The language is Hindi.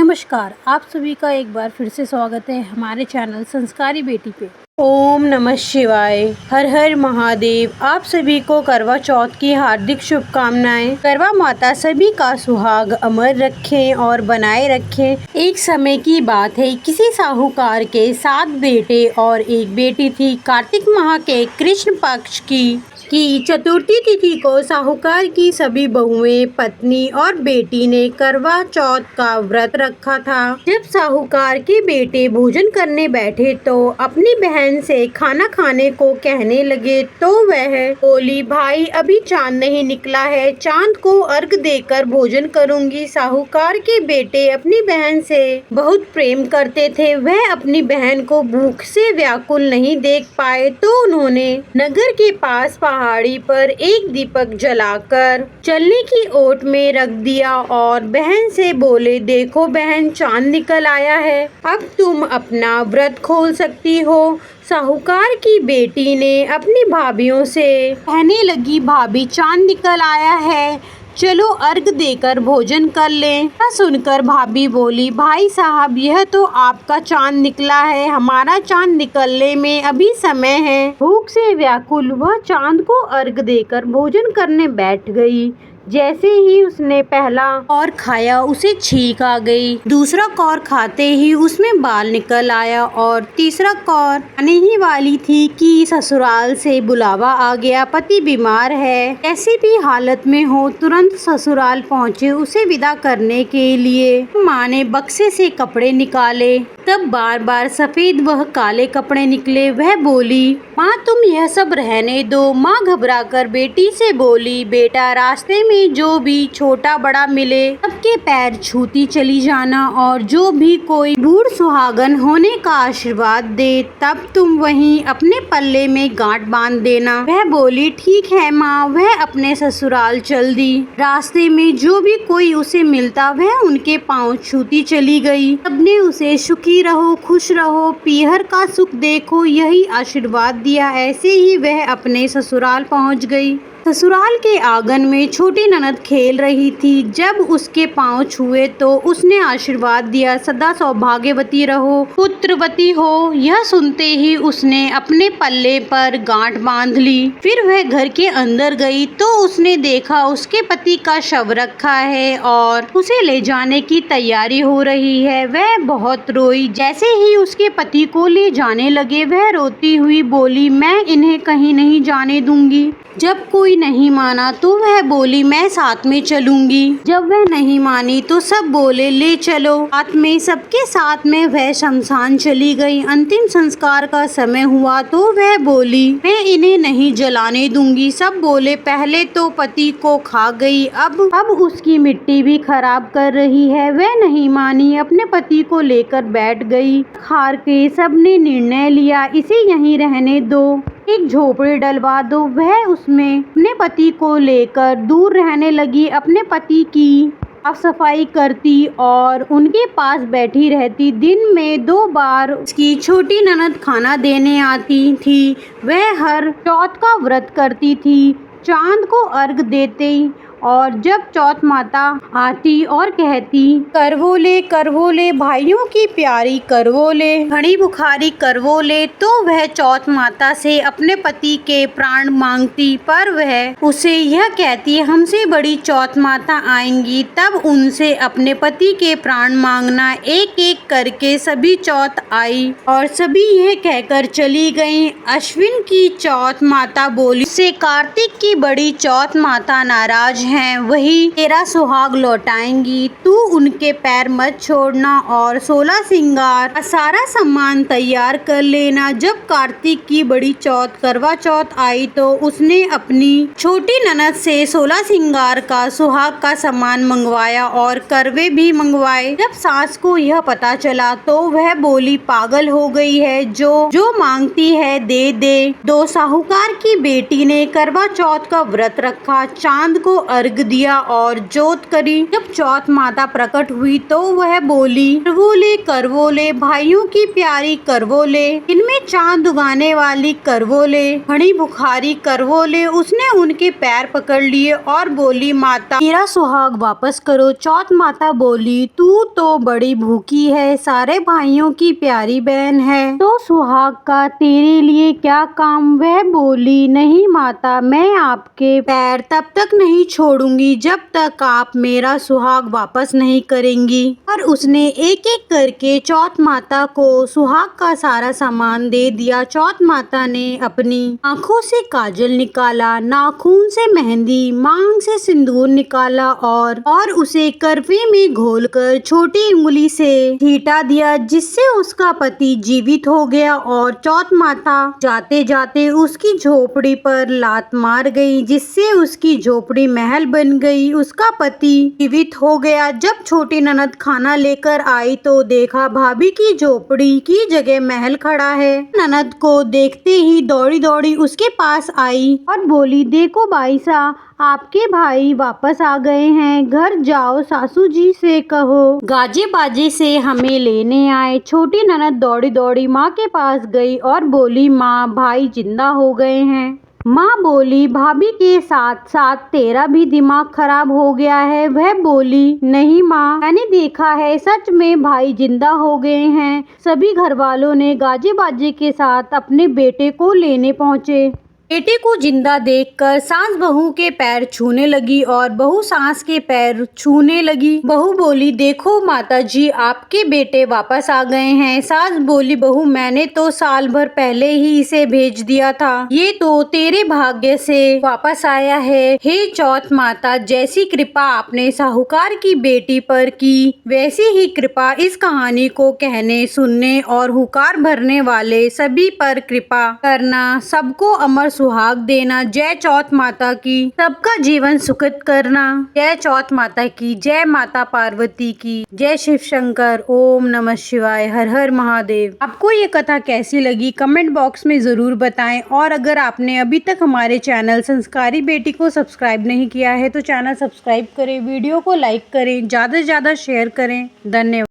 नमस्कार, आप सभी का एक बार फिर से स्वागत है हमारे चैनल संस्कारी बेटी पे। ओम नमः शिवाय, हर हर महादेव। आप सभी को करवा चौथ की हार्दिक शुभकामनाएं। करवा माता सभी का सुहाग अमर रखें और बनाए रखें। एक समय की बात है, किसी साहूकार के 7 बेटे और एक बेटी थी। कार्तिक माह के कृष्ण पक्ष की चतुर्थी तिथि को साहूकार की सभी बहुएं, पत्नी और बेटी ने करवा चौथ का व्रत रखा था। जब साहूकार के बेटे भोजन करने बैठे तो अपनी बहन से खाना खाने को कहने लगे तो वह बोली, भाई अभी चांद नहीं निकला है, चांद को अर्घ देकर भोजन करूंगी। साहूकार के बेटे अपनी बहन से बहुत प्रेम करते थे। वह अपनी बहन को भूख से व्याकुल नहीं देख पाए तो उन्होंने नगर के पास पहाड़ी पर एक दीपक जलाकर चलने की ओट में रख दिया और बहन से बोले, देखो बहन, चांद निकल आया है, अब तुम अपना व्रत खोल सकती हो। साहूकार की बेटी ने अपनी भाभियों से कहने लगी, भाभी चांद निकल आया है, चलो अर्घ देकर भोजन कर लें। यह सुनकर भाभी बोली, भाई साहब यह तो आपका चांद निकला है, हमारा चांद निकलने में अभी समय है। भूख से व्याकुल वह चांद को अर्घ देकर भोजन करने बैठ गई। जैसे ही उसने पहला कौर खाया उसे छींक आ गई। दूसरा कौर खाते ही उसमें बाल निकल आया और तीसरा कौर आने ही वाली थी कि ससुराल से बुलावा आ गया, पति बीमार है। कैसी भी हालत में हो तुरंत ससुराल पहुँचे उसे विदा करने के लिए। माँ ने बक्से से कपड़े निकाले, तब बार बार सफेद वह काले कपड़े निकले। वह बोली, माँ तुम यह सब रहने दो। माँ घबराकर बेटी से बोली, बेटा रास्ते में जो भी छोटा बड़ा मिले सबके पैर छूती चली जाना और जो भी कोई बूढ़ सुहागन होने का आशीर्वाद दे तब तुम वहीं अपने पल्ले में गांठ बांध देना। वह बोली, ठीक है माँ। वह अपने ससुराल चल दी। रास्ते में जो भी कोई उसे मिलता वह उनके पांव छूती चली गई। सबने उसे सुखी रहो, खुश रहो, पीहर का सुख देखो, यही आशीर्वाद दिया। ऐसे ही वह अपने ससुराल पहुंच गई। ससुराल के आंगन में छोटी ननद खेल रही थी। जब उसके पांव छुए तो उसने आशीर्वाद दिया, सदा सौभाग्यवती रहो, पुत्रवती हो। यह सुनते ही उसने अपने पल्ले पर गांठ बांध ली। फिर वह घर के अंदर गई तो उसने देखा उसके पति का शव रखा है और उसे ले जाने की तैयारी हो रही है। वह बहुत रोई। जैसे ही उसके पति को ले जाने लगे वह रोती हुई बोली, मैं इन्हें कहीं नहीं जाने दूंगी। जब कोई नहीं माना तो वह बोली, मैं साथ में चलूंगी। जब वह नहीं मानी तो सब बोले, ले चलो। साथ में सबके साथ में वह शमशान चली गई। अंतिम संस्कार का समय हुआ तो वह बोली, मैं इन्हें नहीं जलाने दूंगी। सब बोले, पहले तो पति को खा गई, अब उसकी मिट्टी भी खराब कर रही है। वह नहीं मानी, अपने पति को लेकर बैठ गई। हार के सबने निर्णय लिया, इसे यहीं रहने दो, एक झोपड़ी डलवा दो। वह उसमें अपने पति को लेकर दूर रहने लगी। अपने पति की साफ सफाई करती और उनके पास बैठी रहती। दिन में 2 बार उसकी छोटी ननद खाना देने आती थी। वह हर चौथ का व्रत करती थी, चांद को अर्घ देती और जब चौथ माता आती और कहती, करवोले करवोले भाइयों की प्यारी करवोले, घड़ी बुखारी करवोले, तो वह चौथ माता से अपने पति के प्राण मांगती। पर वह उसे यह कहती, हमसे बड़ी चौथ माता आएंगी तब उनसे अपने पति के प्राण मांगना। एक एक करके सभी चौथ आई और सभी यह कहकर चली गईं। अश्विन की चौथ माता बोली, से कार्तिक की बड़ी चौथ माता नाराज हैं, वही तेरा सुहाग लौटाएंगी। तू उनके पैर मत छोड़ना और 16 सिंगार का सारा सामान तैयार कर लेना। जब कार्तिक की बड़ी चौथ करवा चौथ आई तो उसने अपनी छोटी ननद से 16 सिंगार का सुहाग का सामान मंगवाया और करवे भी मंगवाए। जब सास को यह पता चला तो वह बोली, पागल हो गई है, जो मांगती है दे दे। 2 साहूकार की बेटी ने करवा चौथ का व्रत रखा, चांद को अर्घ दिया और जोत करी। जब चौथ माता प्रकट हुई तो वह बोली, करवोले करवोले भाइयों की प्यारी करवोले, इनमें चांद उगाने वाली करवोले, बड़ी बुखारी करवोले। उसने उनके पैर पकड़ लिए और बोली, माता मेरा सुहाग वापस करो। चौथ माता बोली, तू तो बड़ी भूखी है, सारे भाइयों की प्यारी बहन है, तो सुहाग का तेरे लिए क्या काम। वह बोली, नहीं माता, मैं आपके पैर तब तक नहीं छोड़ूंगी जब तक आप मेरा सुहाग वापस नहीं करेंगी। और उसने एक एक करके चौथ माता को सुहाग का सारा सामान दे दिया। चौथ माता ने अपनी आंखों से काजल निकाला, नाखून से मेहंदी, मांग से सिंदूर निकाला और उसे करवे में घोलकर छोटी उंगली से छींटा दिया, जिससे उसका पति जीवित हो गया। और चौथ माता जाते जाते उसकी झोपड़ी पर लात मार गई, जिससे उसकी झोपड़ी महल बन गई। उसका पति जीवित हो गया। जब छोटी ननद खाना लेकर आई तो देखा भाभी की झोपड़ी की जगह महल खड़ा है। ननद को देखते ही दौड़ी दौड़ी उसके पास आई और बोली, देखो भाई साहब, आपके भाई वापस आ गए हैं, घर जाओ सासू जी से कहो गाजे बाजे से हमें लेने आए। छोटी ननद दौड़ी दौड़ी माँ के पास गई और बोली, माँ भाई जिंदा हो गए हैं। माँ बोली, भाभी के साथ साथ तेरा भी दिमाग खराब हो गया है। वह बोली, नहीं माँ, मैंने देखा है, सच में भाई जिंदा हो गए हैं। सभी घर वालों ने गाजे बाजे के साथ अपने बेटे को लेने पहुँचे। बेटे को जिंदा देखकर सास बहू के पैर छूने लगी और बहू सास के पैर छूने लगी। बहू बोली, देखो माताजी, आपके बेटे वापस आ गए हैं। सास बोली, बहू मैंने तो साल भर पहले ही इसे भेज दिया था, ये तो तेरे भाग्य से वापस आया है। हे चौथ माता, जैसी कृपा आपने साहूकार की बेटी पर की, वैसी ही कृपा इस कहानी को कहने, सुनने और हुकार भरने वाले सभी पर कृपा करना, सबको अमर सुहाग देना। जय चौथ माता की, सबका जीवन सुखद करना। जय चौथ माता की, जय माता पार्वती की, जय शिव शंकर। ओम नमः शिवाय, हर हर महादेव। आपको ये कथा कैसी लगी कमेंट बॉक्स में जरूर बताएं। और अगर आपने अभी तक हमारे चैनल संस्कारी बेटी को सब्सक्राइब नहीं किया है तो चैनल सब्सक्राइब करें, वीडियो को लाइक करें, ज्यादा से ज्यादा शेयर करें। धन्यवाद।